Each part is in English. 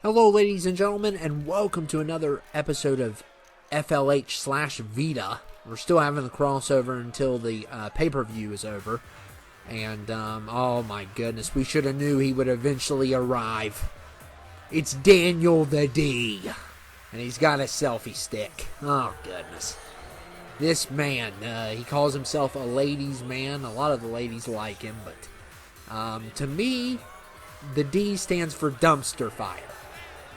Hello, ladies and gentlemen, and welcome to another episode of FLH / VITA. We're still having the crossover until the pay-per-view is over. And, oh my goodness, we should have knew he would eventually arrive. It's Daniel the D. And he's got a selfie stick. Oh, goodness. This man, he calls himself a ladies' man. A lot of the ladies like him, but to me, the D stands for dumpster fire.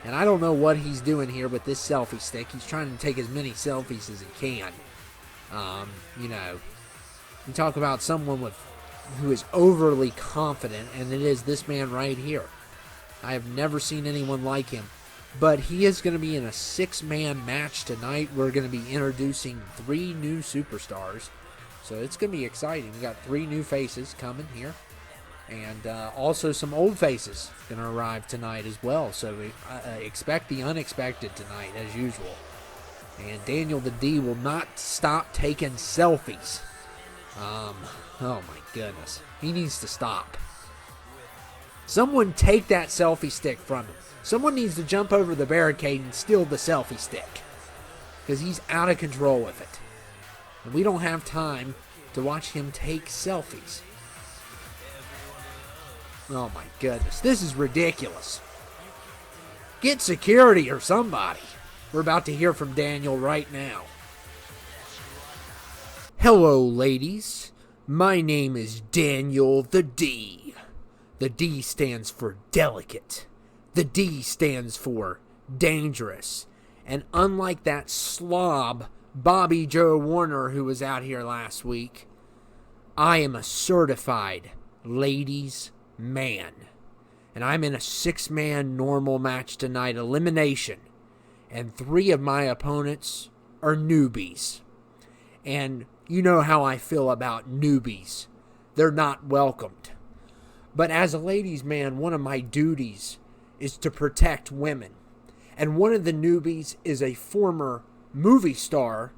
And I don't know what he's doing here with this selfie stick. He's trying to take as many selfies as he can. You talk about someone who is overly confident, and it is this man right here. I have never seen anyone like him. But he is going to be in a 6-man match tonight. We're going to be introducing 3 new superstars. So it's going to be exciting. We got 3 new faces coming here. And also some old faces going to arrive tonight as well. So we expect the unexpected tonight, as usual. And Daniel the D will not stop taking selfies. Oh my goodness. He needs to stop. Someone take that selfie stick from him. Someone needs to jump over the barricade and steal the selfie stick. Because he's out of control with it. And we don't have time to watch him take selfies. Oh my goodness, this is ridiculous. Get security or somebody. We're about to hear from Daniel right now. Hello, ladies. My name is Daniel the D. The D stands for delicate. The D stands for dangerous. And unlike that slob, Bobby Joe Warner, who was out here last week, I am a certified ladies' man. And I'm in a 6-man normal match tonight, elimination. And 3 of my opponents are newbies. And you know how I feel about newbies. They're not welcomed. But as a ladies' man, one of my duties is to protect women. And one of the newbies is a former movie star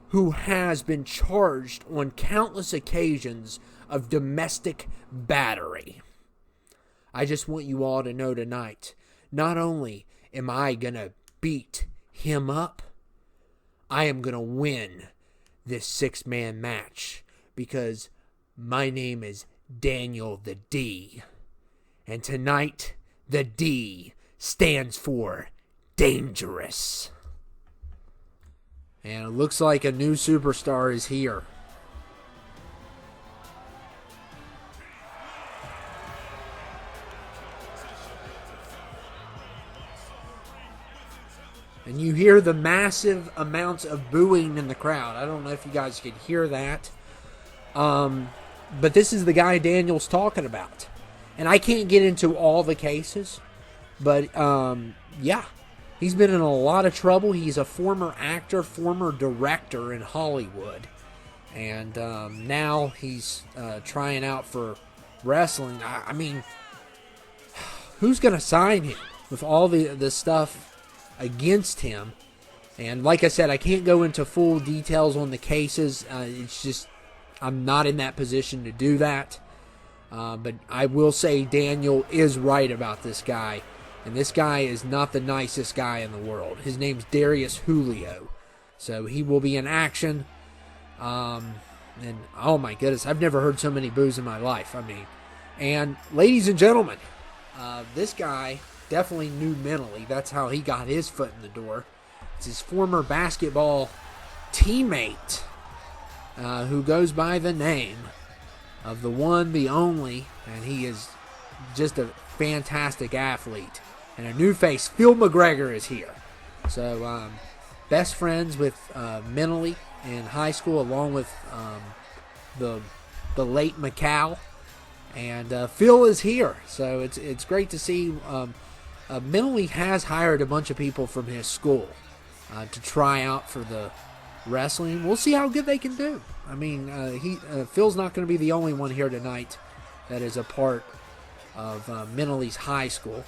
who has been charged on countless occasions of domestic battery. I just want you all to know tonight, not only am I going to beat him up, I am going to win this 6-man match because my name is Daniel the D. And tonight, the D stands for dangerous. And it looks like a new superstar is here. And you hear the massive amounts of booing in the crowd. I don't know if you guys could hear that. But this is the guy Daniel's talking about. And I can't get into all the cases. But, yeah. He's been in a lot of trouble. He's a former actor, former director in Hollywood. And now he's trying out for wrestling. I mean, who's going to sign him with all the stuff against him? And like I said, I can't go into full details on the cases. It's just, I'm not in that position to do that. But I will say Daniel is right about this guy. And this guy is not the nicest guy in the world. His name's Darius Julio. So he will be in action. And oh my goodness, I've never heard so many boos in my life. And ladies and gentlemen, this guy definitely knew mentally. That's how he got his foot in the door. It's his former basketball teammate who goes by the name of the one, the only, and he is just a fantastic athlete. And a new face, Phil McGregor, is here. So, best friends with mentally in high school, along with the late McCall. And Phil is here. So it's great to see. Mentally has hired a bunch of people from his school to try out for the wrestling. We'll see how good they can do. Phil's not going to be the only one here tonight that is a part of Mentally's high school.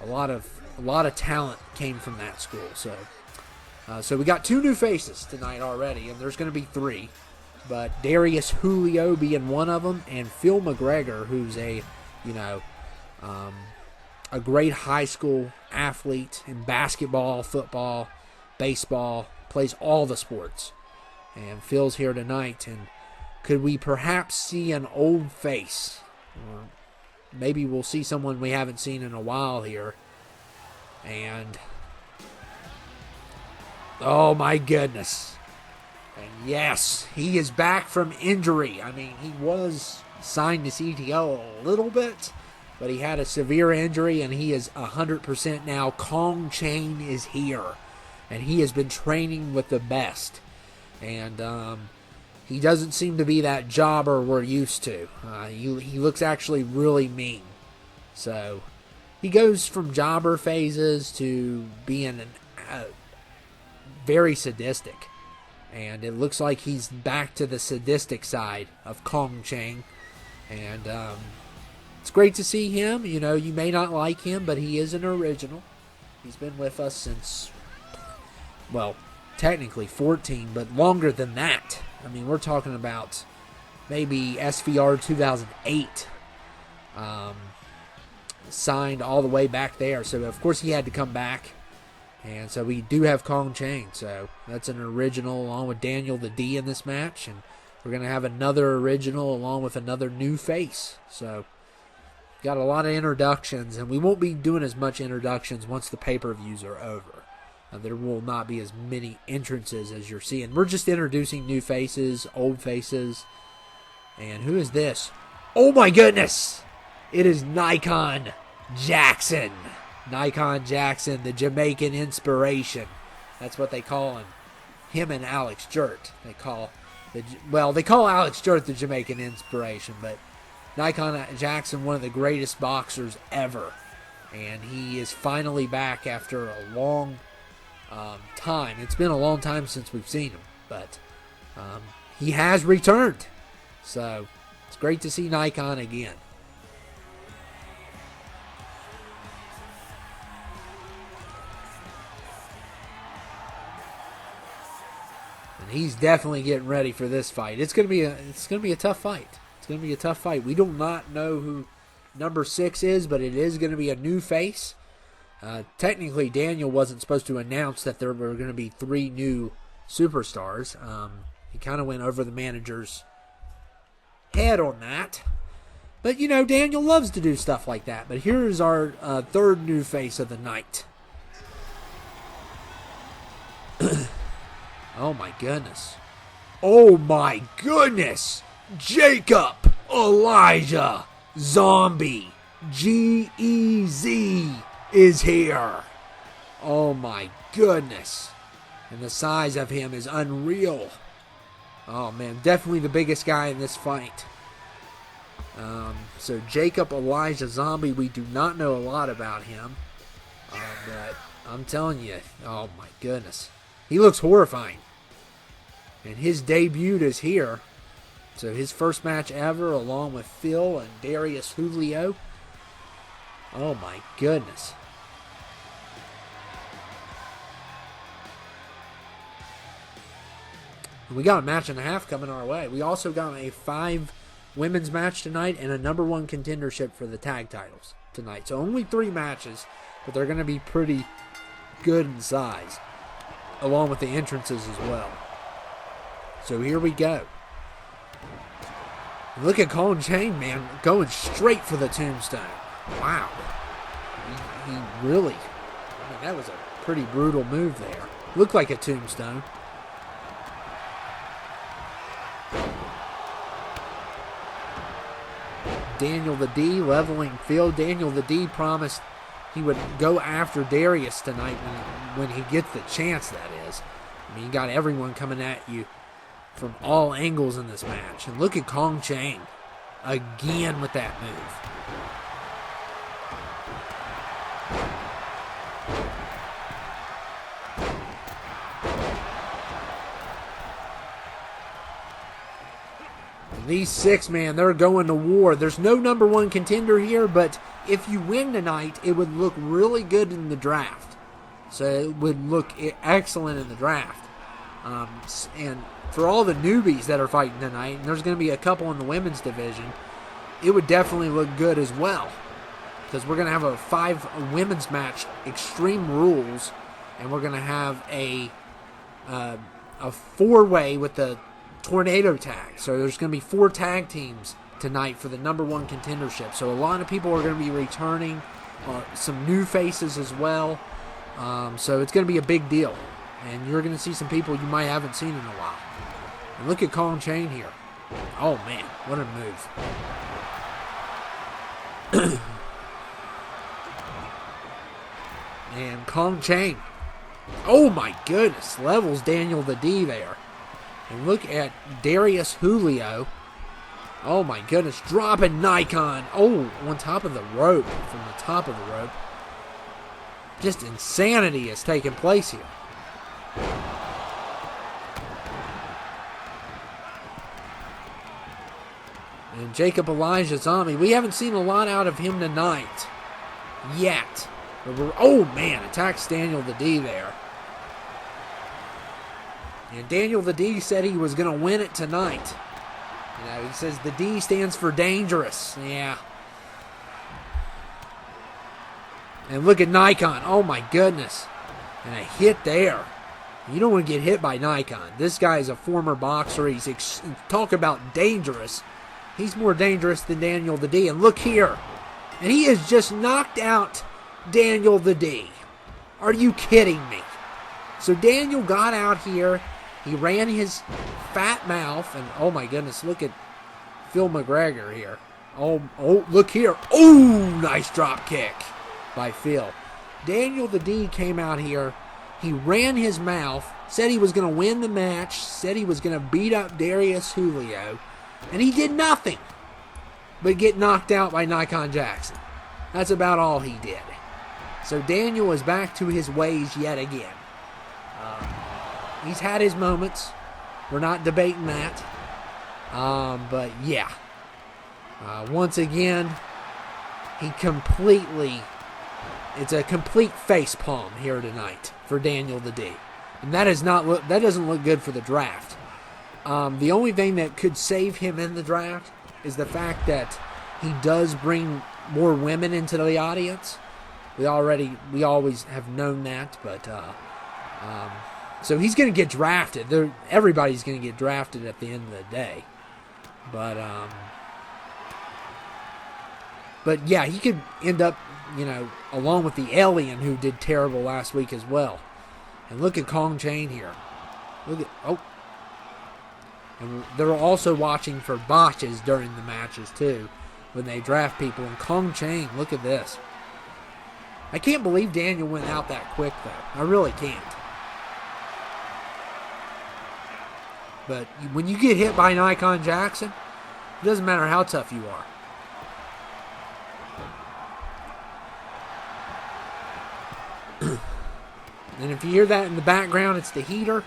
A lot of talent came from that school. So we got 2 new faces tonight already, and there's going to be 3. But Darius Julio being one of them, and Phil McGregor, who's a great high school athlete in basketball, football, baseball, plays all the sports. And Phil's here tonight. And could we perhaps see an old face? Or maybe we'll see someone we haven't seen in a while here. And oh my goodness. And yes, he is back from injury. I mean, he was signed to CTO a little bit, but he had a severe injury, and he is 100% now. Kong Chain is here, and he has been training with the best. And he doesn't seem to be that jobber we're used to. He looks actually really mean. So he goes from jobber phases to being very sadistic. And it looks like he's back to the sadistic side of Kong Chang. And it's great to see him. You know, you may not like him, but he is an original. He's been with us since, well, technically 14, but longer than that. I mean, we're talking about maybe SVR 2008. Signed all the way back there. So, of course, he had to come back. And so we do have Kong Chang. So that's an original along with Daniel the D in this match. And we're going to have another original along with another new face. So got a lot of introductions. And we won't be doing as much introductions once the pay-per-views are over. There will not be as many entrances as you're seeing. We're just introducing new faces, old faces. And who is this? Oh my goodness! It is Nikon Jackson. Nikon Jackson, the Jamaican inspiration. That's what they call him. Him and Alex Jurt. They call Alex Jurt the Jamaican inspiration, but Nikon Jackson, one of the greatest boxers ever. And he is finally back after a long time. It's been a long time since we've seen him, but he has returned. So it's great to see Nikon again. He's definitely getting ready for this fight. It's gonna be a tough fight. It's gonna be a tough fight. We do not know who number 6 is, but it is gonna be a new face. Technically, Daniel wasn't supposed to announce that there were gonna be 3 new superstars. He kind of went over the manager's head on that. But you know, Daniel loves to do stuff like that. But here's our 3rd new face of the night. Oh my goodness. Oh my goodness. Jacob Elijah Zombie GEZ is here. Oh my goodness. And the size of him is unreal. Oh man, definitely the biggest guy in this fight. So Jacob Elijah Zombie, we do not know a lot about him. But I'm telling you, oh my goodness. He looks horrifying. And his debut is here. So his first match ever along with Phil and Darius Julio. Oh my goodness. We got a match and a half coming our way. We also got a 5 women's match tonight and a number 1 contendership for the tag titles tonight. So only 3 matches, but they're going to be pretty good in size, along with the entrances as well. So here we go. Look at Kong Chain, man, going straight for the tombstone. Wow. He really, I mean, that was a pretty brutal move there. Looked like a tombstone. Daniel the D leveling Phil. Daniel the D promised he would go after Darius tonight when he gets the chance, that is. I mean, you got everyone coming at you from all angles in this match. And look at Kong Chain again with that move. These 6, man, they're going to war. There's no number 1 contender here, but if you win tonight, it would look really good in the draft. So it would look excellent in the draft. And for all the newbies that are fighting tonight, and there's going to be a couple in the women's division, it would definitely look good as well. because we're going to have a 5 women's match, Extreme Rules, and we're going to have a 4-way with the tornado tag. So there's going to be 4 tag teams tonight for the #1 contendership. So a lot of people are going to be returning, some new faces as well. So it's going to be a big deal. And you're going to see some people you might haven't seen in a while. And look at Kong Chain here. Oh, man, what a move. And Kong Chain. Oh, my goodness. Levels Daniel the D there. And look at Darius Julio. Oh, my goodness. Dropping Nikon. Oh, on top of the rope. From the top of the rope. Just insanity is taking place here. And Jacob Elijah Zombie. We haven't seen a lot out of him tonight. Yet. Oh, man. Attacks Daniel the D there. And Daniel the D said he was going to win it tonight. You know, he says the D stands for dangerous. Yeah. And look at Nikon. Oh, my goodness. And a hit there. You don't want to get hit by Nikon. This guy is a former boxer. He's talk about dangerous. He's more dangerous than Daniel the D. And look here. And he has just knocked out Daniel the D. Are you kidding me? So Daniel got out here. He ran his fat mouth. And oh my goodness, look at Phil McGregor here. Oh, look here. Oh, nice drop kick by Phil. Daniel the D came out here. He ran his mouth. Said he was going to win the match. Said he was going to beat up Darius Julio. And he did nothing but get knocked out by Nikon Jackson. That's about all he did. So Daniel is back to his ways yet again. He's had his moments. We're not debating that. But yeah. Once again, it's a complete face palm here tonight for Daniel the D. And that doesn't look good for the draft. The only thing that could save him in the draft is the fact that he does bring more women into the audience. We always have known that, but so he's going to get drafted. Everybody's going to get drafted at the end of the day. But yeah, he could end up, along with the Alien who did terrible last week as well. And look at Kong Chain here. And they're also watching for botches during the matches, too, when they draft people. And Kong Chain, look at this. I can't believe Daniel went out that quick, though. I really can't. But when you get hit by Nikon Jackson, it doesn't matter how tough you are. And if you hear that in the background, it's the heater.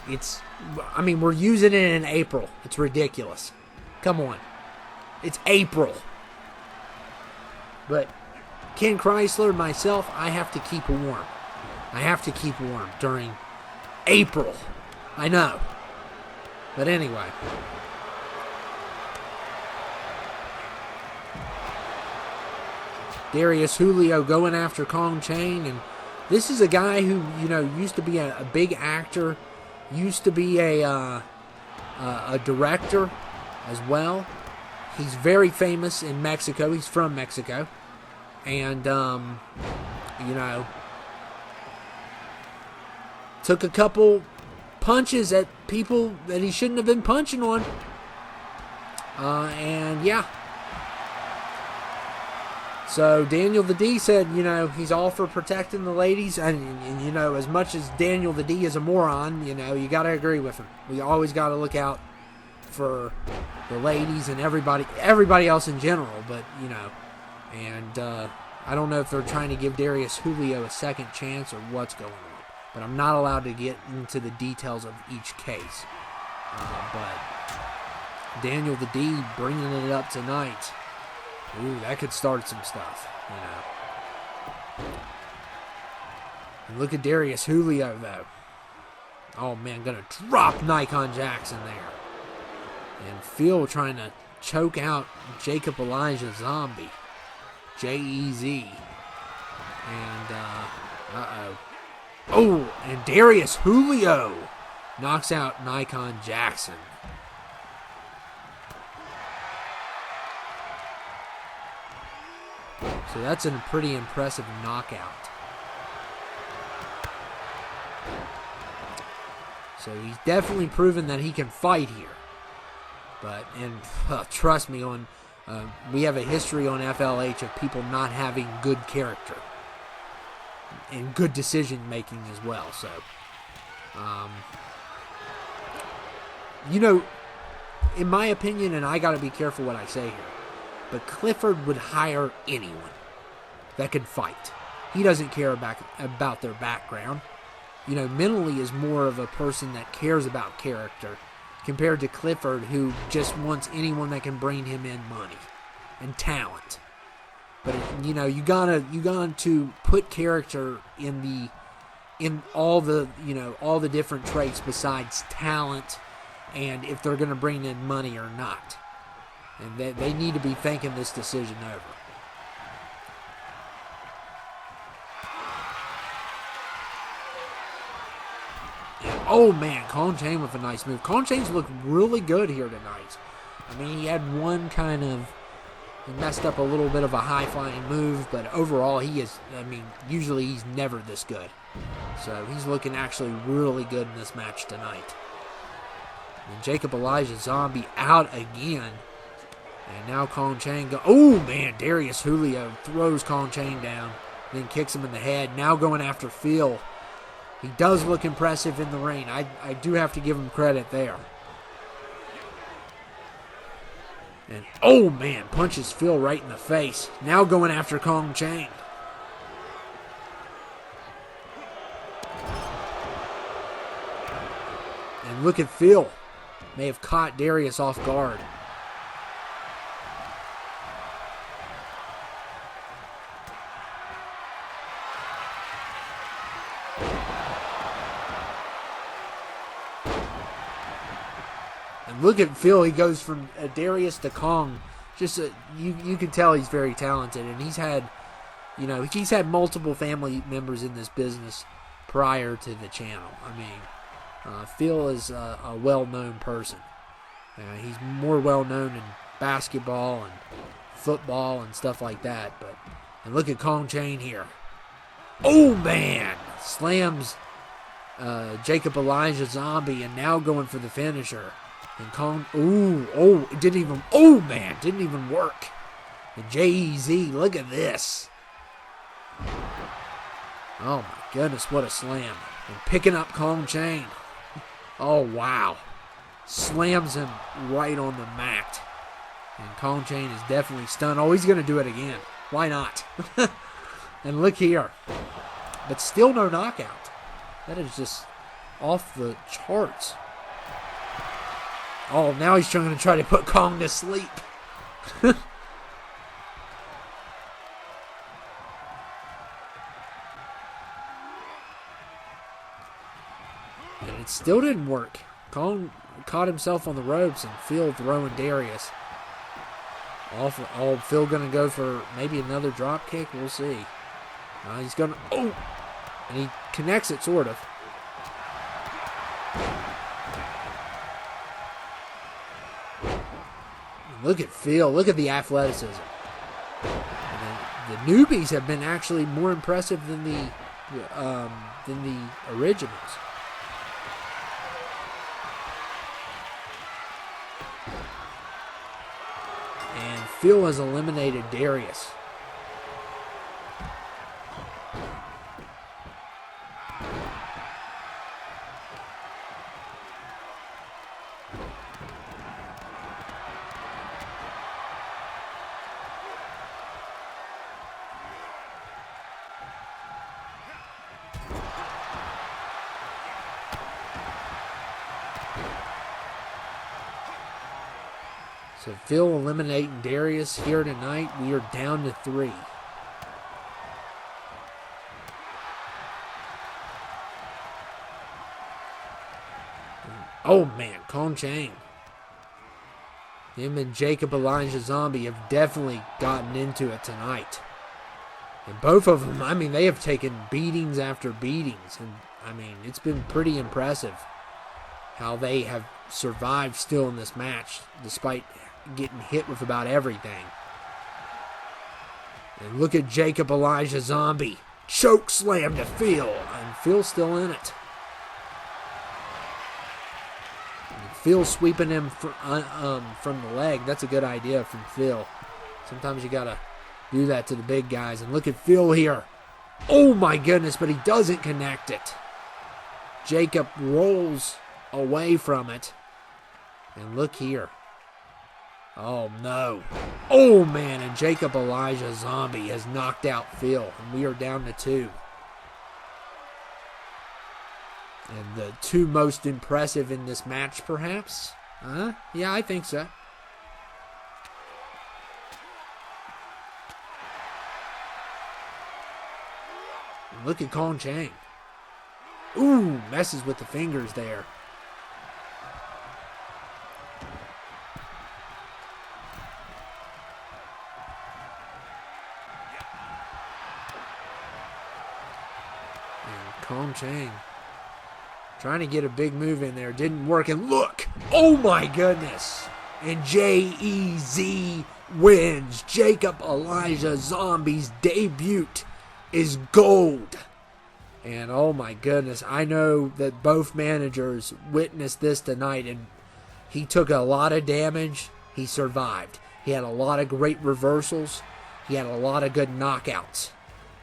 We're using it in April. It's ridiculous. Come on. It's April. But Ken Chrysler, myself, I have to keep warm. I have to keep warm during April. I know. But anyway. Darius Julio going after Kong Chain. And this is a guy who, used to be a big actor. Used to be a director as well. He's very famous in Mexico. He's from Mexico. And, took a couple punches at people that he shouldn't have been punching on. And, yeah. So Daniel the D said, he's all for protecting the ladies. And as much as Daniel the D is a moron, you got to agree with him. We always got to look out for the ladies and everybody else in general. But, and I don't know if they're trying to give Darius Julio a second chance or what's going on. But I'm not allowed to get into the details of each case. But Daniel the D bringing it up tonight. Ooh, that could start some stuff, And look at Darius Julio, though. Oh, man, gonna drop Nikon Jackson there. And Phil trying to choke out Jacob Elijah Zombie. J-E-Z. And, Oh, and Darius Julio knocks out Nikon Jackson. So that's a pretty impressive knockout. So he's definitely proven that he can fight here. But, and trust me, we have a history on FLH of people not having good character and good decision making as well. So, in my opinion, and I got to be careful what I say here, but Clifford would hire anyone that could fight. He doesn't care about their background. Mentally is more of a person that cares about character compared to Clifford, who just wants anyone that can bring him in money and talent. But you got to put character in all the different traits besides talent, and if they're going to bring in money or not. And they need to be thinking this decision over. Oh, man, Colin Chain with a nice move. Colin Chain's looked really good here tonight. I mean, he had one he messed up a little bit of a high-flying move, but overall usually he's never this good. So he's looking actually really good in this match tonight. And Jacob Elijah Zombie out again. And now Colin Chain oh, man, Darius Julio throws Colin Chain down, then kicks him in the head. Now going after Phil. He does look impressive in the ring. I do have to give him credit there. And, oh, man, punches Phil right in the face. Now going after Colin Chain. And look at Phil. May have caught Darius off guard. Look at Phil. He goes from Darius to Kong. You can tell he's very talented, and he's had multiple family members in this business prior to the channel. I mean, Phil is a well-known person. He's more well-known in basketball and football and stuff like that. And look at Kong Chain here. Oh man, slams Jacob Elijah Zombie, and now going for the finisher. And it didn't even work. The J-E-Z, look at this. Oh my goodness, what a slam. And picking up Kong Chain. Oh wow. Slams him right on the mat. And Kong Chain is definitely stunned. Oh, he's going to do it again. Why not? And look here. But still no knockout. That is just off the charts. Oh, now he's trying to put Kong to sleep. And it still didn't work. Kong caught himself on the ropes, and Phil throwing Darius. Phil going to go for maybe another drop kick? We'll see. He's going to... Oh! And he connects it, sort of. Look at Phil. Look at the athleticism. And the newbies have been actually more impressive than the originals. And Phil has eliminated Darius. So Phil eliminating Darius here tonight. We are down to 3. Oh man, Kong Chain. Him and Jacob Elijah Zombie have definitely gotten into it tonight. And both of them, I mean, they have taken beatings after beatings. And, I mean, it's been pretty impressive how they have survived still in this match despite getting hit with about everything. And look at Jacob Elijah Zombie. Choke slam to Phil. And Phil's still in it. And Phil sweeping him from the leg. That's a good idea from Phil. Sometimes you got to do that to the big guys. And look at Phil here. Oh my goodness, but he doesn't connect it. Jacob rolls away from it. And look here. Oh no. Oh man, and Jacob Elijah Zombie has knocked out Phil. And we are down to 2. And the 2 most impressive in this match, perhaps? Yeah, I think so. And look at Kong Chang. Ooh, messes with the fingers there. Kong Chang trying to get a big move in there. Didn't work. And look. Oh my goodness. And J-E-Z wins. Jacob Elijah Zombie's debut is gold. And oh my goodness. I know that both managers witnessed this tonight. And he took a lot of damage. He survived. He had a lot of great reversals. He had a lot of good knockouts.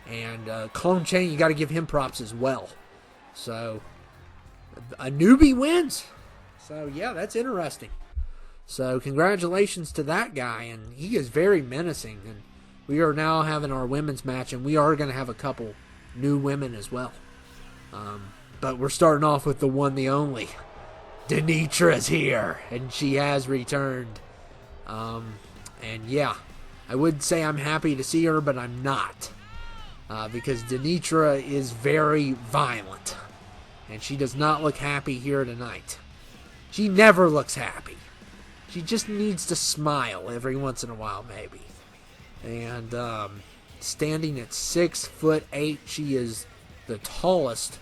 And Kong Chang, you got to give him props as well. So, a newbie wins. So, yeah, that's interesting. So, congratulations to that guy. And he is very menacing. And we are now having our women's match. And we are going to have a couple new women as well. But we're starting off with the one, the only. Denitra's here. And she has returned. And, yeah, I would say I'm happy to see her, but I'm not. Because Denitra is very violent. And she does not look happy here tonight. She never looks happy. She just needs to smile every once in a while, maybe. And standing at 6'8", she is the tallest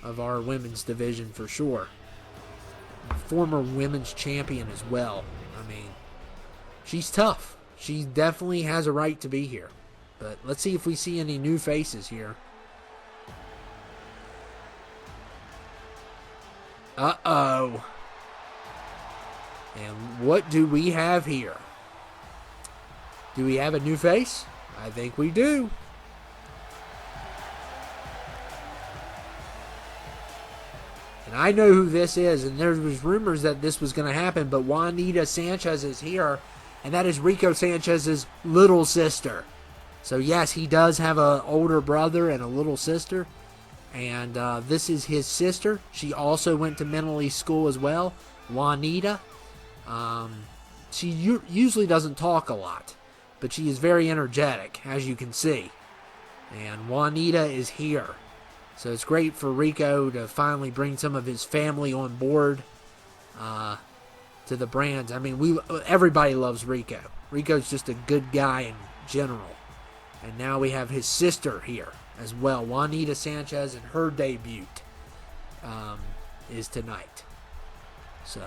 of our women's division for sure. Former women's champion as well. I mean, she's tough. She definitely has a right to be here. But let's see if we see any new faces here. Uh-oh. And what do we have here? Do we have a new face? I think we do. And I know who this is, and there was rumors that this was going to happen, but Juanita Sanchez is here, and that is Rico Sanchez's little sister. So, yes, he does have an older brother and a little sister. And this is his sister. She also went to mentally school as well, Juanita. She usually doesn't talk a lot, but she is very energetic, as you can see. And Juanita is here. So it's great for Rico to finally bring some of his family on board to the brands. I mean, everybody loves Rico. Rico's just a good guy in general. And now we have his sister here as well. Juanita Sanchez, and her debut is tonight. So.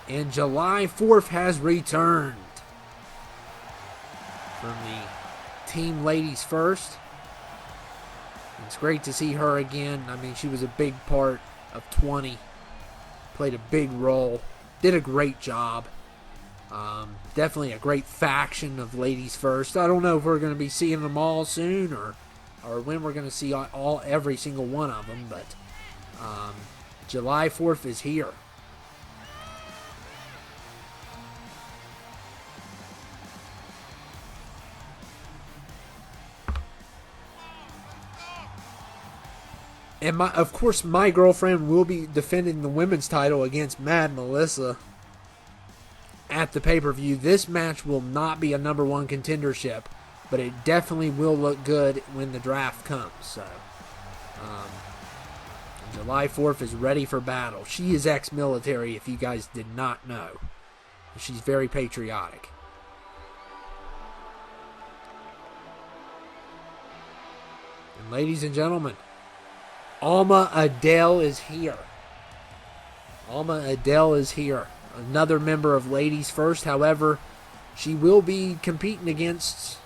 And July 4th has returned from the Team Ladies First. It's great to see her again. I mean, she was a big part of 20. Played a big role. Did a great job. Definitely a great faction of Ladies First. I don't know if we're going to be seeing them all soon or when we're going to see every single one of them. But July 4th is here. And of course, my girlfriend will be defending the women's title against Mad Melissa at the pay-per-view. This match will not be a number one contendership, but it definitely will look good when the draft comes. So, July 4th is ready for battle. She is ex-military, if you guys did not know. She's very patriotic. And ladies and gentlemen, Alma Adele is here. Alma Adele is here. Another member of Ladies First. However, she will be competing against,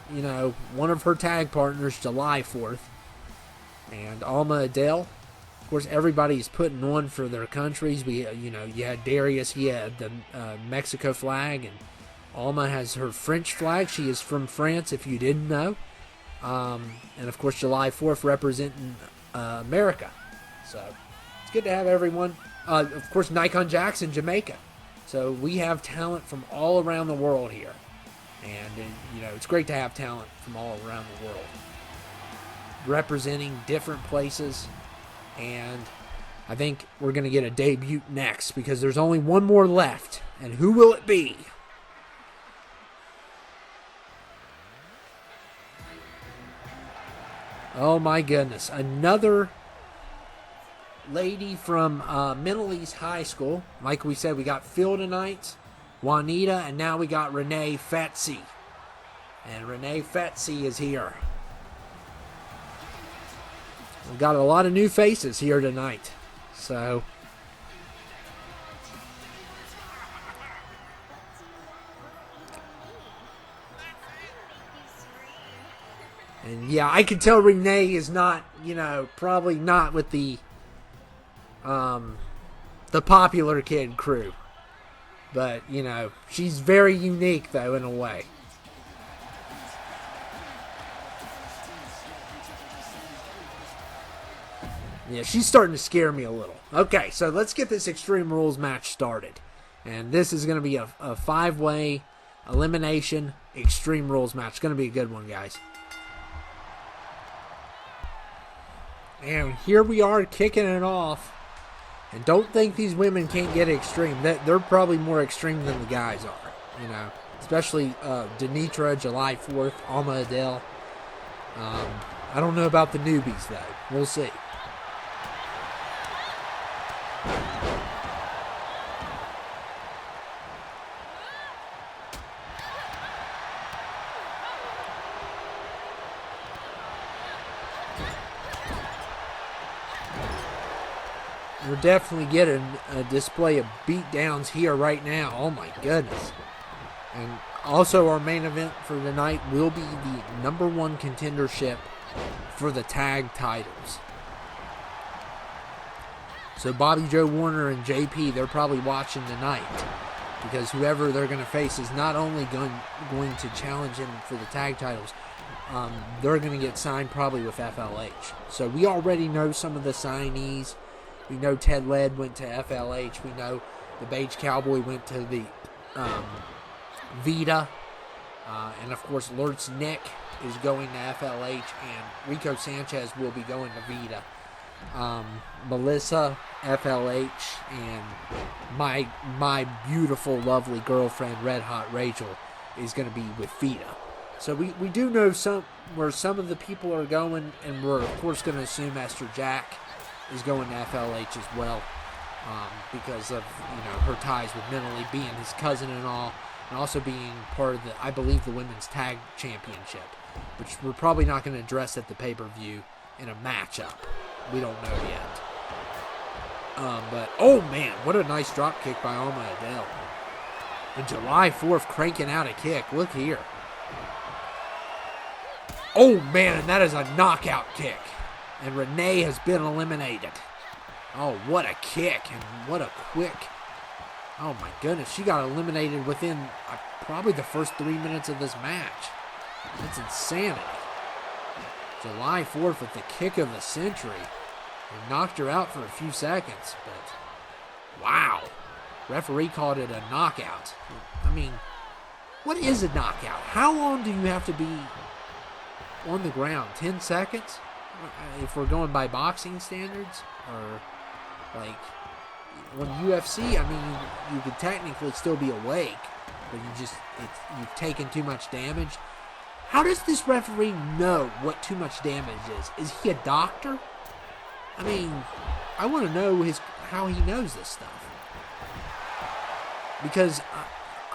one of her tag partners July 4th. And Alma Adele, of course, everybody's putting on for their countries. You had Darius, he had the Mexico flag, and Alma has her French flag. She is from France, if you didn't know. And of course, July 4th representing America. So it's good to have everyone. Of course, Nikon Jackson, Jamaica. So we have talent from all around the world here. And, it's great to have talent from all around the world representing different places. And I think we're going to get a debut next because there's only one more left. And who will it be? Oh my goodness. Another lady from Middle East High School. Like we said, we got Phil tonight, Juanita, and now we got Renee Fetzi. And Renee Fetzi is here. We've got a lot of new faces here tonight. So and yeah, I can tell Renee is not, probably not with the popular kid crew. But, she's very unique, though, in a way. Yeah, she's starting to scare me a little. Okay, so let's get this Extreme Rules match started. And this is going to be a 5-way elimination Extreme Rules match. It's going to be a good one, guys. And here we are kicking it off. And don't think these women can't get extreme. They're probably more extreme than the guys are, Especially Denitra, July 4th, Alma Adele. I don't know about the newbies, though. We'll see. We're definitely getting a display of beatdowns here right now. Oh my goodness. And also our main event for tonight will be the #1 contendership for the tag titles. So Bobby Joe Warner and JP, they're probably watching tonight. Because whoever they're going to face is not only going to challenge him for the tag titles, they're going to get signed probably with FLH. So we already know some of the signees. We know Ted Led went to FLH. We know the Beige Cowboy went to the VITA. And, of course, Lurtz Nick is going to FLH. And Rico Sanchez will be going to VITA. Melissa, FLH. And my beautiful, lovely girlfriend, Red Hot Rachel, is going to be with VITA. So we do know where some of the people are going. And we're, of course, going to assume Esther Jack is going to FLH as well, because of her ties with Mentally, being his cousin and all, and also being part of I believe the women's tag championship, which we're probably not going to address at the pay-per-view in a matchup. We don't know yet. But oh man, what a nice drop kick by Alma Adele. And July 4th cranking out a kick. Look here. Oh man, and that is a knockout kick. And Renee has been eliminated. Oh, what a kick. And what a quick. Oh, my goodness. She got eliminated within probably the first 3 minutes of this match. That's insanity. July 4th with the kick of the century. And knocked her out for a few seconds. But, wow. Referee called it a knockout. I mean, what is a knockout? How long do you have to be on the ground? 10 seconds? If we're going by boxing standards, or like when UFC, I mean, you could technically still be awake, but you've taken too much damage. How does this referee know what too much damage is? Is he a doctor? I mean, I want to know how he knows this stuff. Because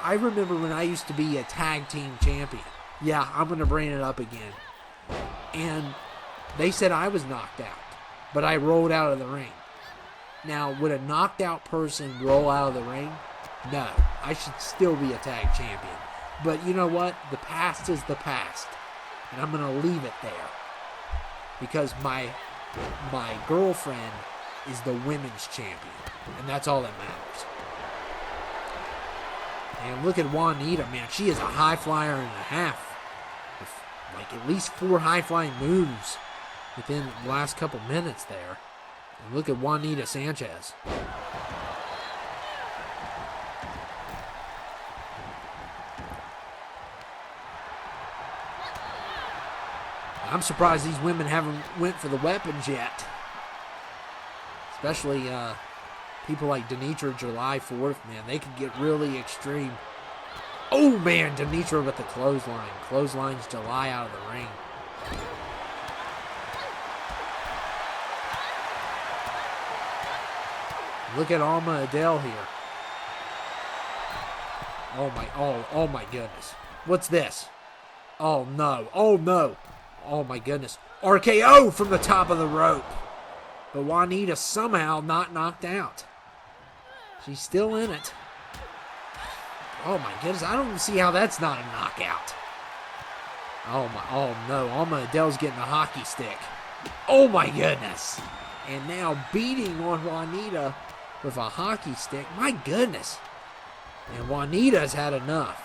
I remember when I used to be a tag team champion. Yeah, I'm going to bring it up again. And they said I was knocked out, but I rolled out of the ring. Now, would a knocked out person roll out of the ring? No, I should still be a tag champion. But you know what? The past is the past. And I'm going to leave it there. Because my girlfriend is the women's champion. And that's all that matters. And look at Juanita, man. She is a high flyer and a half. With like at least 4 high-flying moves within the last couple minutes there. And look at Juanita Sanchez. I'm surprised these women haven't went for the weapons yet. Especially people like Denitra July 4th, man. They could get really extreme. Oh, man, Denitra with the clothesline. Clotheslines July out of the ring. Look at Alma Adele here. Oh my goodness. What's this? Oh no. Oh no. Oh my goodness. RKO from the top of the rope. But Juanita somehow not knocked out. She's still in it. Oh my goodness. I don't see how that's not a knockout. Oh no. Alma Adele's getting a hockey stick. Oh my goodness. And now beating on Juanita with a hockey stick. My goodness. And Juanita's had enough.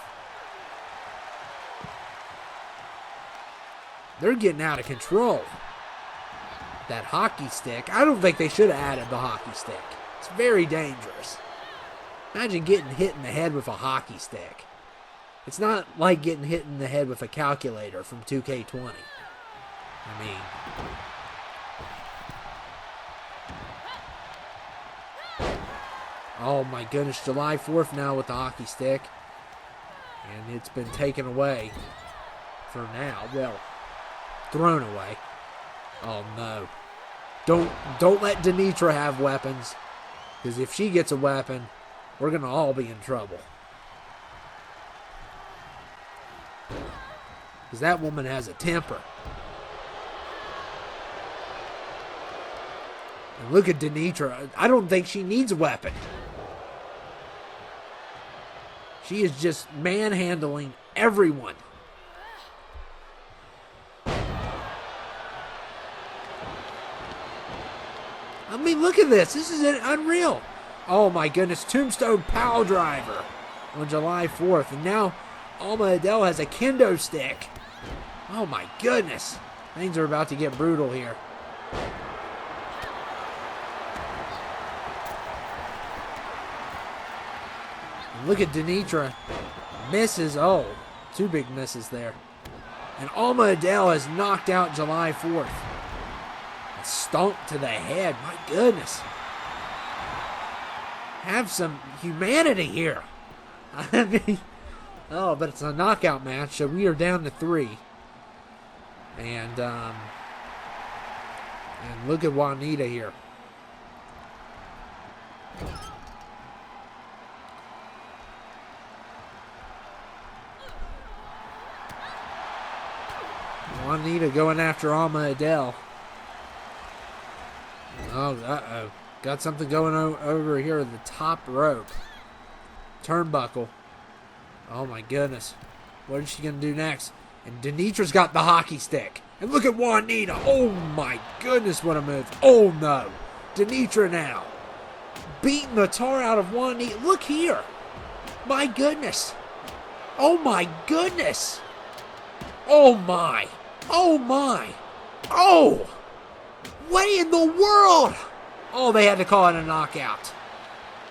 They're getting out of control. That hockey stick. I don't think they should have added the hockey stick. It's very dangerous. Imagine getting hit in the head with a hockey stick. It's not like getting hit in the head with a calculator from 2K20. I mean... Oh my goodness, July 4th now with the hockey stick. And it's been taken away for now. Well, thrown away. Oh no. Don't let Denitra have weapons. Because if she gets a weapon, we're going to all be in trouble. Because that woman has a temper. And look at Denitra. I don't think she needs a weapon. She is just manhandling everyone. I mean, look at this. This is unreal. Oh, my goodness. Tombstone Power Driver on July 4th. And now Alma Adele has a kendo stick. Oh, my goodness. Things are about to get brutal here. Look at Denitra. Misses. Oh, 2 big misses there. And Alma Adele has knocked out July 4th. A stomp to the head. My goodness. Have some humanity here. I mean, oh, but it's a knockout match, so we are down to 3. And look at Juanita here. Juanita going after Alma Adele. Oh, uh-oh. Got something going over here at the top rope. Turnbuckle. Oh, my goodness. What is she going to do next? And Denitra's got the hockey stick. And look at Juanita. Oh, my goodness, what a move. Oh, no. Denitra now. Beating the tar out of Juanita. Look here. My goodness. Oh, my goodness. Oh, my. Oh, my. Oh. What in the world? Oh, they had to call it a knockout.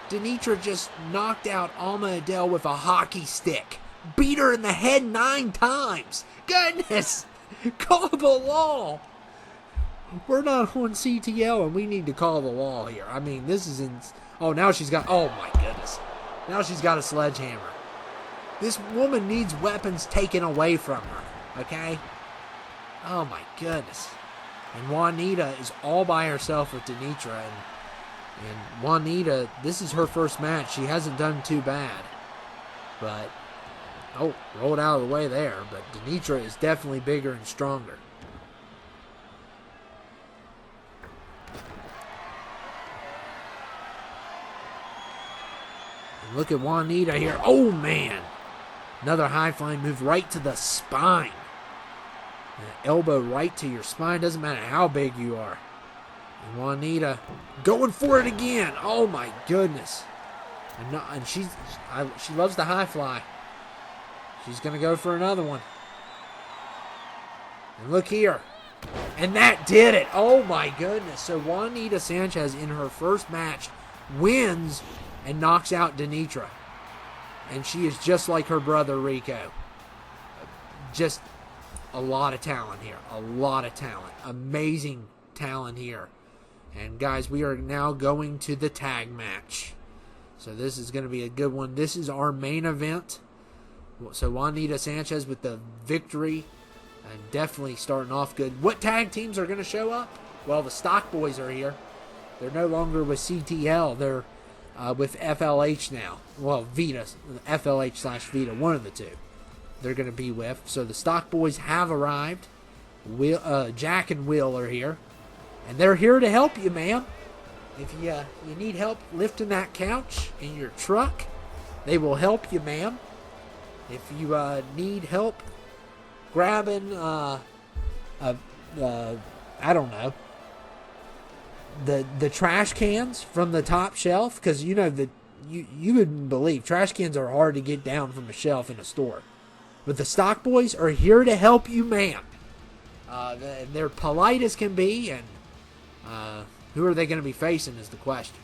Denitra just knocked out Alma Adele with a hockey stick. Beat her in the head 9 times. Goodness. Call the law. We're not on CTL and we need to call the law here. I mean, this is in... Oh, now she's got... Oh, my goodness. Now she's got a sledgehammer. This woman needs weapons taken away from her. Okay? Oh, my goodness. And Juanita is all by herself with Denitra. And Juanita, this is her first match. She hasn't done too bad. But, oh, rolled out of the way there. But Denitra is definitely bigger and stronger. And look at Juanita here. Oh, man. Another high-flying move right to the spine. An elbow right to your spine. Doesn't matter how big you are. And Juanita going for it again. Oh, my goodness. And she loves the high fly. She's going to go for another one. And look here. And that did it. Oh, my goodness. So Juanita Sanchez in her first match wins and knocks out Denitra. And she is just like her brother Rico. Just a lot of talent here. A lot of talent. Amazing talent here. And guys, we are now going to the tag match. So this is going to be a good one. This is our main event. So Juanita Sanchez with the victory. And definitely starting off good. What tag teams are going to show up? Well, the Stock Boys are here. They're no longer with CTL. They're with FLH now. Well, VITA. FLH/VITA. One of the two. They're going to be with. So the Stock Boys have arrived. Jack and Will are here. And they're here to help you, ma'am. If you need help lifting that couch in your truck, they will help you, ma'am. If you need help grabbing, I don't know, the trash cans from the top shelf, because you know that you wouldn't believe trash cans are hard to get down from a shelf in a store. But the Stock Boys are here to help you, ma'am. They're polite as can be, and who are they going to be facing is the question.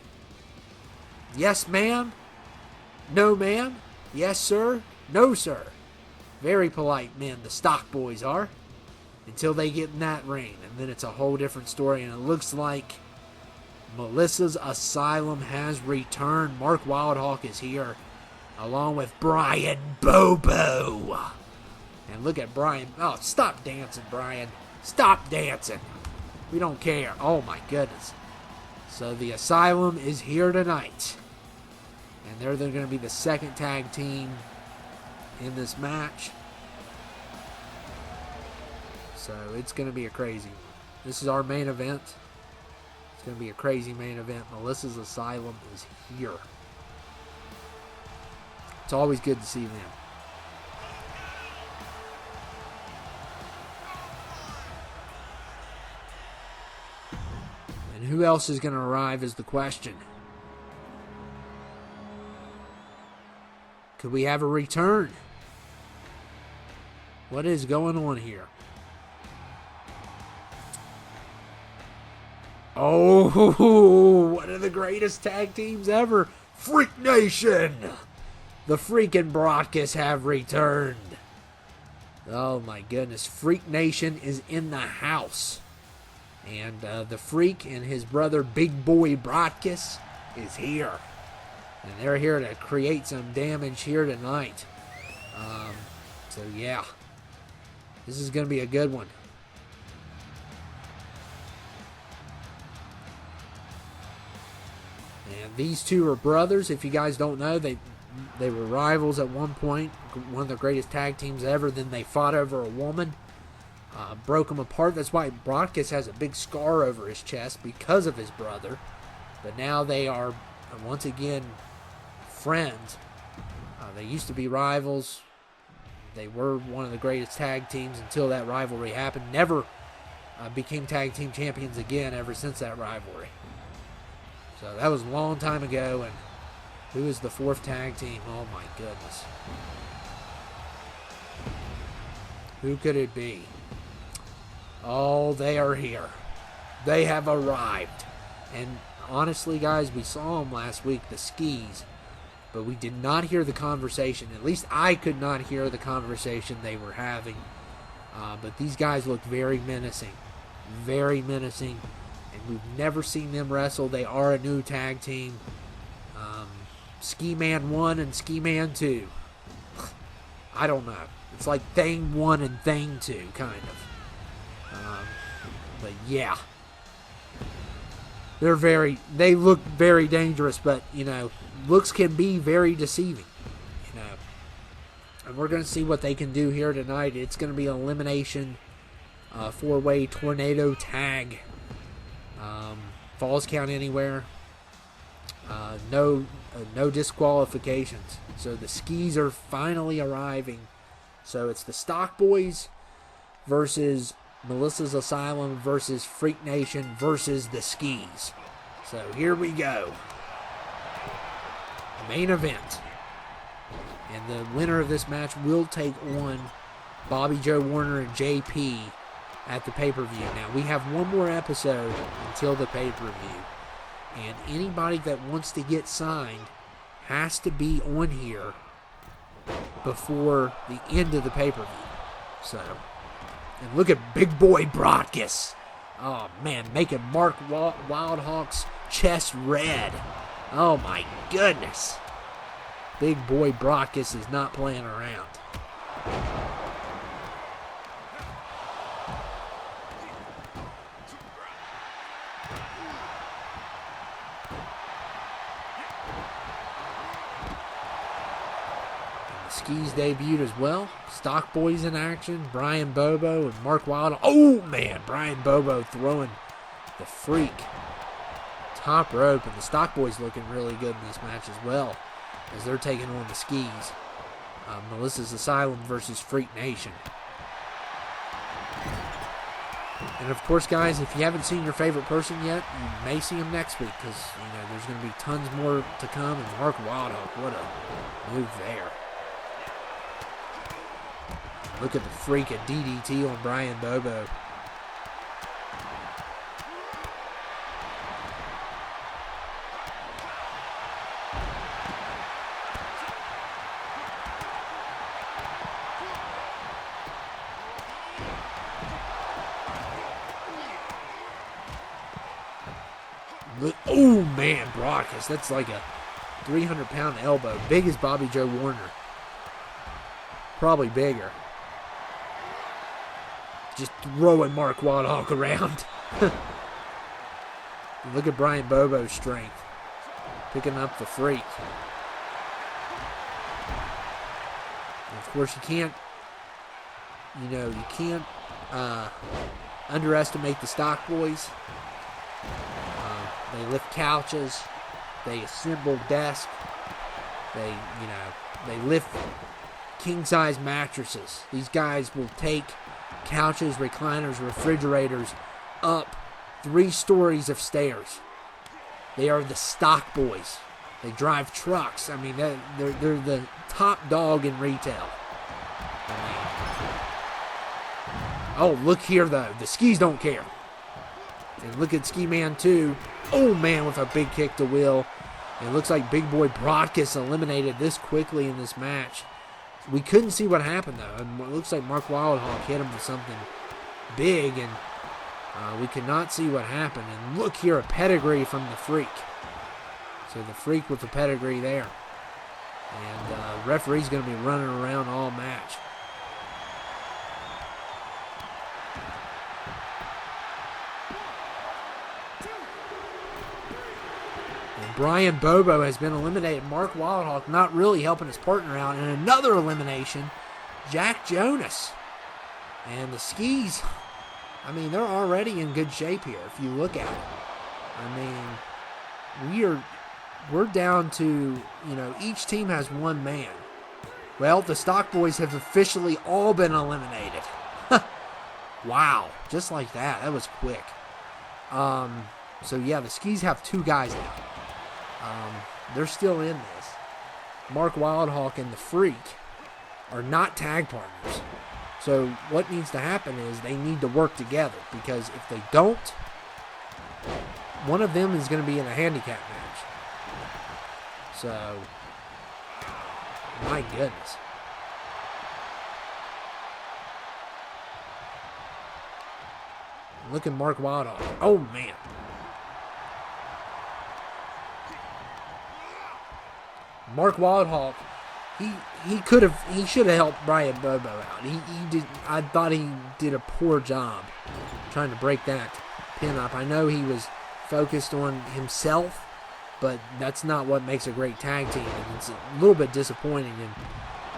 Yes, ma'am. No, ma'am. Yes, sir. No, sir. Very polite men, the Stock Boys are. Until they get in that ring. And then it's a whole different story. And it looks like Melissa's Asylum has returned. Mark Wildhawk is here. Along with Brian Bobo. And look at Brian. Oh, stop dancing, Brian. Stop dancing. We don't care. Oh, my goodness. So the Asylum is here tonight. And they're going to be the second tag team in this match. So it's going to be a crazy one. This is our main event. It's going to be a crazy main event. Melissa's Asylum is here. It's always good to see them. And who else is going to arrive is the question. Could we have a return? What is going on here? Oh, one of the greatest tag teams ever. Freak Nation. The freaking Broadcast have returned. Oh my goodness. Freak Nation is in the house. And the Freak and his brother Big Boy Broadcast is here. And they're here to create some damage here tonight. So yeah. This is going to be a good one. And these two are brothers. If you guys don't know, they were rivals at one point. One of the greatest tag teams ever. Then they fought over a woman. Broke them apart. That's why Broadcast has a big scar over his chest because of his brother. But now they are, once again, friends. They used to be rivals. They were one of the greatest tag teams until that rivalry happened. Never became tag team champions again ever since that rivalry. So that was a long time ago. And who is the fourth tag team? Oh my goodness. Who could it be? Oh, they are here. They have arrived. And honestly, guys, we saw them last week, the Skis. But we did not hear the conversation. At least I could not hear the conversation they were having. But these guys look very menacing. Very menacing. And we've never seen them wrestle. They are a new tag team. Ski Man 1 and Ski Man 2. I don't know. It's like Thing 1 and Thing 2, kind of. But yeah, they look very dangerous, but, you know, looks can be very deceiving, you know. And we're going to see what they can do here tonight. It's going to be an elimination, 4-way tornado tag. Falls count anywhere. No disqualifications. So the skis are finally arriving. So it's the Stock Boys versus Melissa's Asylum versus Freak Nation versus the skis. So here we go. Main event. And the winner of this match will take on Bobby Joe Warner and JP at the pay-per-view. Now, we have one more episode until the pay-per-view. And anybody that wants to get signed has to be on here before the end of the pay-per-view. So, and look at big boy Broadcast. Oh, man, making Mark Wildhawk's chest red. Oh, my goodness. Big boy Broadcast is not playing around. Skis debuted as well. Stock Boys in action. Brian Bobo and Mark Wild. Oh, man. Brian Bobo throwing the Freak. Top rope. And the Stock Boys looking really good in this match as well, as they're taking on the skis. Melissa's Asylum versus Freak Nation. And of course, guys, if you haven't seen your favorite person yet, you may see him next week, because, you know, there's going to be tons more to come. And Mark Wildhawk, what a move there. Look at the Freak at DDT on Brian Bobo. Oh, man, Broadcast. That's like a 300-pound elbow. Big as Bobby Joe Warner. Probably bigger. Just throwing Mark Wildhawk around. Look at Brian Bobo's strength. Picking up the Freak. And of course, you can't underestimate the Stock Boys. They lift couches. They assemble desks. They lift king-size mattresses. These guys will take couches, recliners, refrigerators up 3 stories of stairs. They are the Stock Boys. They drive trucks. I mean, they're the top dog in retail. Oh, look here, though. The skis don't care. And look at Ski Man 2. Oh, man, with a big kick to Will. And it looks like Big Boy Broadcast eliminated this quickly in this match. We couldn't see what happened, though. And it looks like Mark Wildhawk hit him with something big, and we could not see what happened. And look here, a pedigree from the Freak. So the Freak with the pedigree there. And referee's going to be running around all match. Brian Bobo has been eliminated. Mark Wildhawk not really helping his partner out. And another elimination, Jack Jonas. And the skis, I mean, they're already in good shape here if you look at it. I mean, we're down to, each team has one man. Well, the Stock Boys have officially all been eliminated. Wow, just like that. That was quick. So, yeah, the skis have 2 guys now. They're still in this. Mark Wildhawk and the Freak are not tag partners. So what needs to happen is they need to work together, because if they don't, one of them is going to be in a handicap match. So, my goodness. Look at Mark Wildhawk. Oh, man. Mark Wildhawk he should have helped Brian Bobo out. He did. I thought he did a poor job trying to break that pin up. I know he was focused on himself, but that's not what makes a great tag team. And it's a little bit disappointing.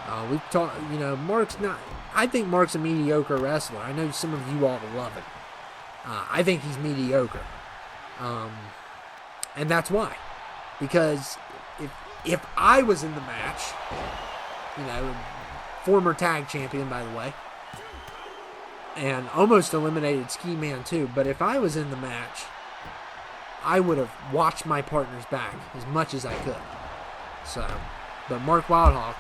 And we've talked. Mark's not. I think Mark's a mediocre wrestler. I know some of you all love him. I think he's mediocre, and that's why. Because if I was in the match, former tag champion, by the way, and almost eliminated Ski Man too, but if I was in the match, I would have watched my partner's back as much as I could. So, but Mark Wildhawk,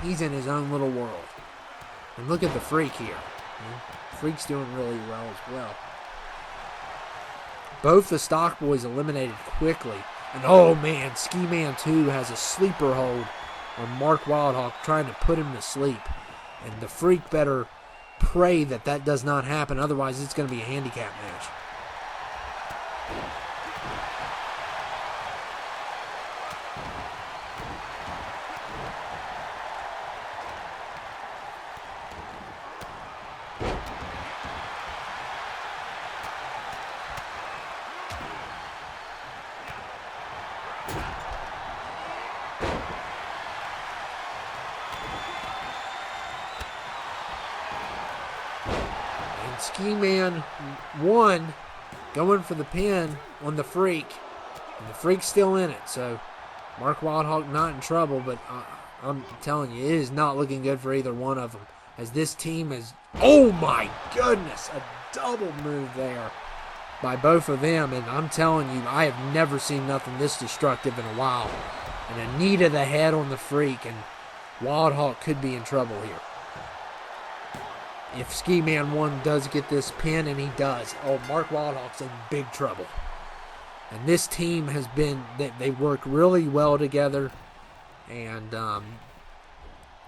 he's in his own little world. And look at the Freak here. Freak's doing really well as well. Both the Stock Boys eliminated quickly. And oh man, Ski Man 2 has a sleeper hold on Mark Wildhawk, trying to put him to sleep. And the Freak better pray that does not happen, otherwise it's going to be a handicap match. Ski Man 1 going for the pin on the Freak. And the Freak's still in it. So Mark Wildhawk not in trouble, but I'm telling you, it is not looking good for either one of them. As this team is, oh my goodness, a double move there by both of them. And I'm telling you, I have never seen nothing this destructive in a while. And a knee to the head on the Freak, and Wildhawk could be in trouble here. If Ski Man 1 does get this pin, and he does, Mark Wildhawk's in big trouble. And this team has been, they work really well together. And,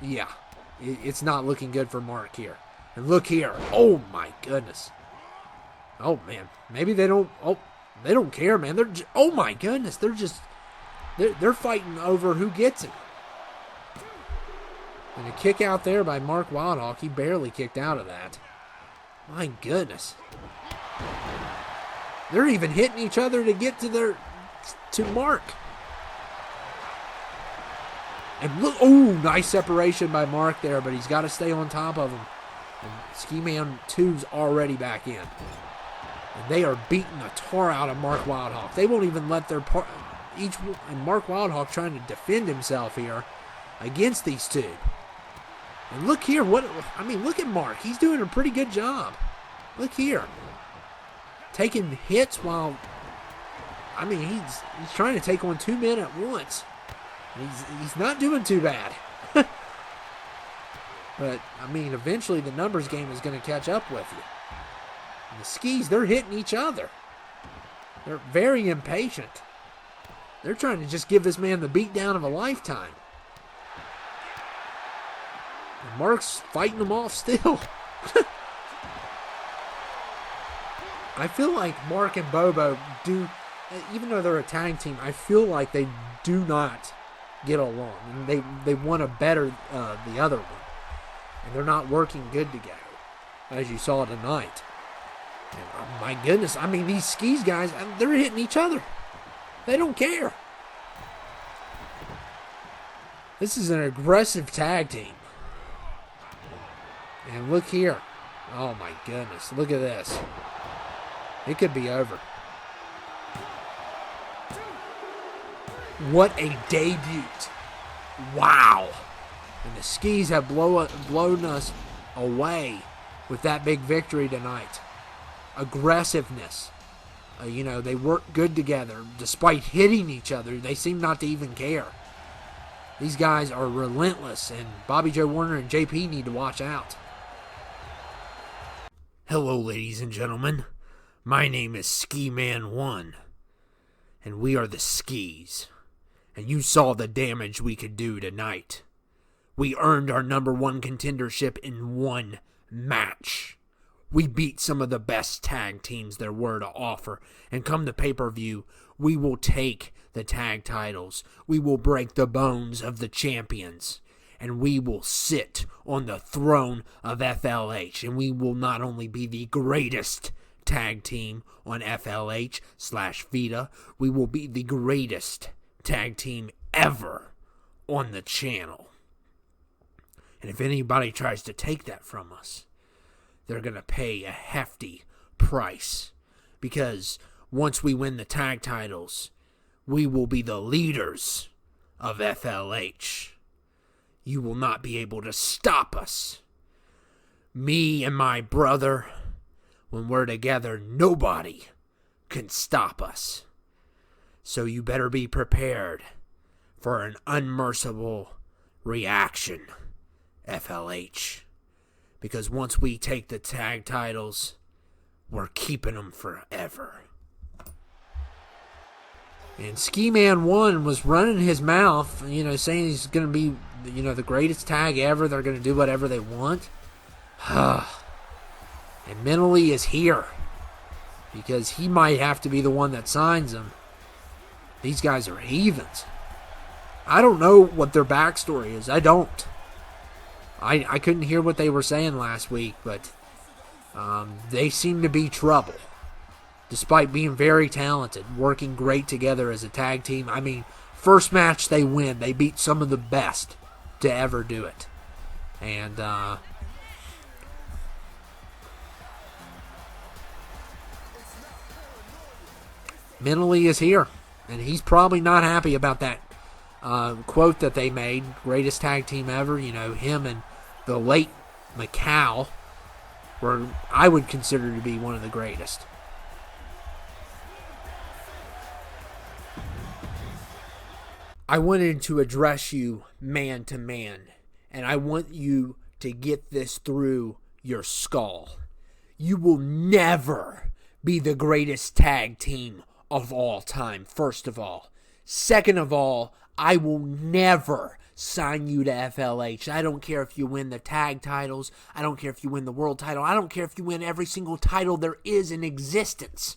yeah, it's not looking good for Mark here. And look here. Oh, my goodness. Oh, man. Maybe they don't, they don't care, man. Oh, my goodness. They're fighting over who gets it. And a kick out there by Mark Wildhawk. He barely kicked out of that. My goodness. They're even hitting each other to get to Mark. And look, nice separation by Mark there, but he's got to stay on top of him. And Ski Man 2's already back in. And they are beating the tar out of Mark Wildhawk. They won't even let their and Mark Wildhawk trying to defend himself here against these two. And look here, look at Mark. He's doing a pretty good job. Look here. Taking hits while, he's trying to take on two men at once. And he's not doing too bad. But, eventually the numbers game is going to catch up with you. And the Skis, they're hitting each other. They're very impatient. They're trying to just give this man the beatdown of a lifetime. And Mark's fighting them off still. I feel like Mark and Bobo do, even though they're a tag team, I feel like they do not get along. And they want to better the other one. And they're not working good together, as you saw tonight. And, my goodness, these Skis guys, they're hitting each other. They don't care. This is an aggressive tag team. And look here. Oh my goodness. Look at this. It could be over. What a debut. Wow. And the Skis have blown us away with that big victory tonight. Aggressiveness. They work good together. Despite hitting each other, they seem not to even care. These guys are relentless, and Bobby Joe Warner and JP need to watch out. Hello, ladies and gentlemen. My name is Ski Man 1, and we are the Skis. And you saw the damage we could do tonight. We earned our #1 contendership in one match. We beat some of the best tag teams there were to offer, and come the pay-per-view, we will take the tag titles. We will break the bones of the champions. And we will sit on the throne of FLH. And we will not only be the greatest tag team on FLH/VITA, we will be the greatest tag team ever on the channel. And if anybody tries to take that from us, they're going to pay a hefty price. Because once we win the tag titles, we will be the leaders of FLH. You will not be able to stop us. Me and my brother, when we're together, nobody can stop us. So you better be prepared for an unmerciful reaction, FLH. Because once we take the tag titles, we're keeping them forever. And Ski Man 1 was running his mouth, saying he's going to be, the greatest tag ever. They're going to do whatever they want. And Mentally is here. Because he might have to be the one that signs them. These guys are heathens. I don't know what their backstory is. I don't. I couldn't hear what they were saying last week, but they seem to be trouble. Despite being very talented, working great together as a tag team. I mean, first match they win. They beat some of the best to ever do it. And Mentally is here. And he's probably not happy about that quote that they made. Greatest tag team ever. Him and the late Macau were, I would consider to be one of the greatest. I wanted to address you man to man, and I want you to get this through your skull. You will never be the greatest tag team of all time, first of all. Second of all, I will never sign you to FLH. I don't care if you win the tag titles. I don't care if you win the world title. I don't care if you win every single title there is in existence.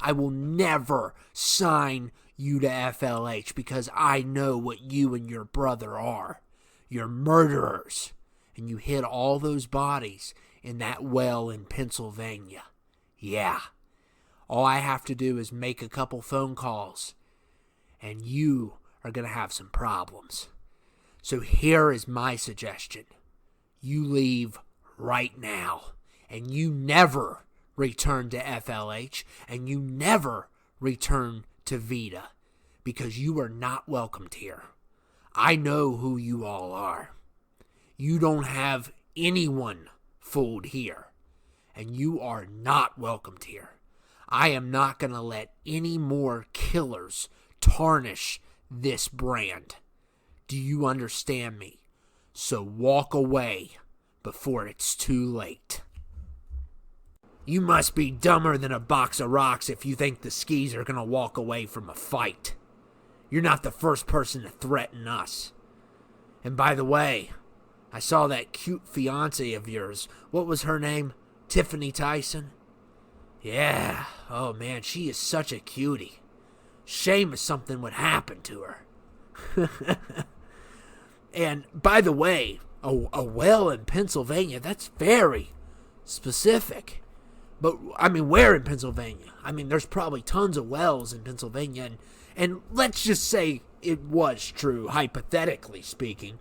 I will never sign you to FLH because I know what you and your brother are. You're murderers. And you hid all those bodies in that well in Pennsylvania. Yeah. All I have to do is make a couple phone calls and you are going to have some problems. So here is my suggestion. You leave right now and you never return to FLH and you never return to VITA because you are not welcomed here. I know who you all are. You don't have anyone fooled here and you are not welcomed here. I am not going to let any more killers tarnish this brand. Do you understand me? So walk away before it's too late. You must be dumber than a box of rocks if you think the Skis are going to walk away from a fight. You're not the first person to threaten us. And by the way, I saw that cute fiancée of yours. What was her name? Tiffany Tyson? Yeah. Oh man, she is such a cutie. Shame if something would happen to her. And by the way, a well in Pennsylvania, that's very specific. But, I mean, where in Pennsylvania? I mean, there's probably tons of wells in Pennsylvania. And let's just say it was true, hypothetically speaking.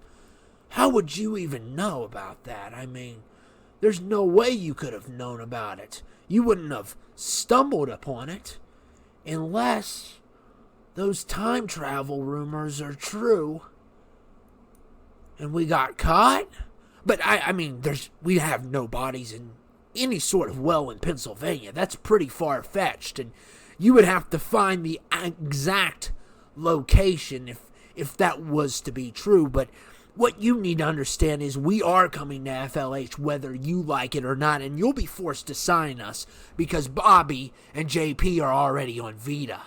How would you even know about that? I mean, there's no way you could have known about it. You wouldn't have stumbled upon it unless those time travel rumors are true and we got caught. But, I mean, we have no bodies in any sort of well in Pennsylvania. That's pretty far-fetched, and you would have to find the exact location if that was to be true. But what you need to understand is we are coming to FLH whether you like it or not, and you'll be forced to sign us because Bobby and JP are already on VITA.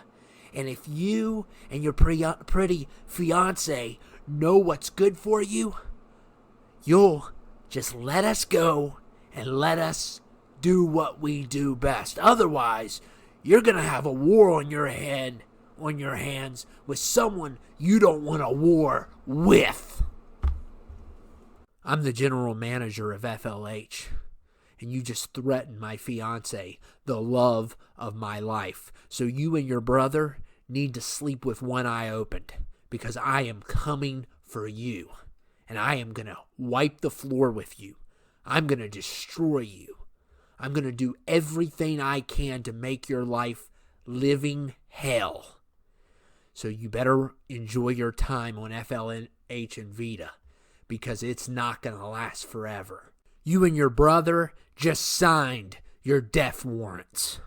And if you and your pretty fiancé know what's good for you, you'll just let us go and let us do what we do best. Otherwise, you're going to have a war on your head on your hands with someone you don't want a war with. I'm the general manager of FLH, and you just threatened my fiance, the love of my life. So you and your brother need to sleep with one eye opened, because I am coming for you, and I am going to wipe the floor with you. I'm going to destroy you. I'm going to do everything I can to make your life living hell. So you better enjoy your time on FLH and VITA, because it's not going to last forever. You and your brother just signed your death warrants.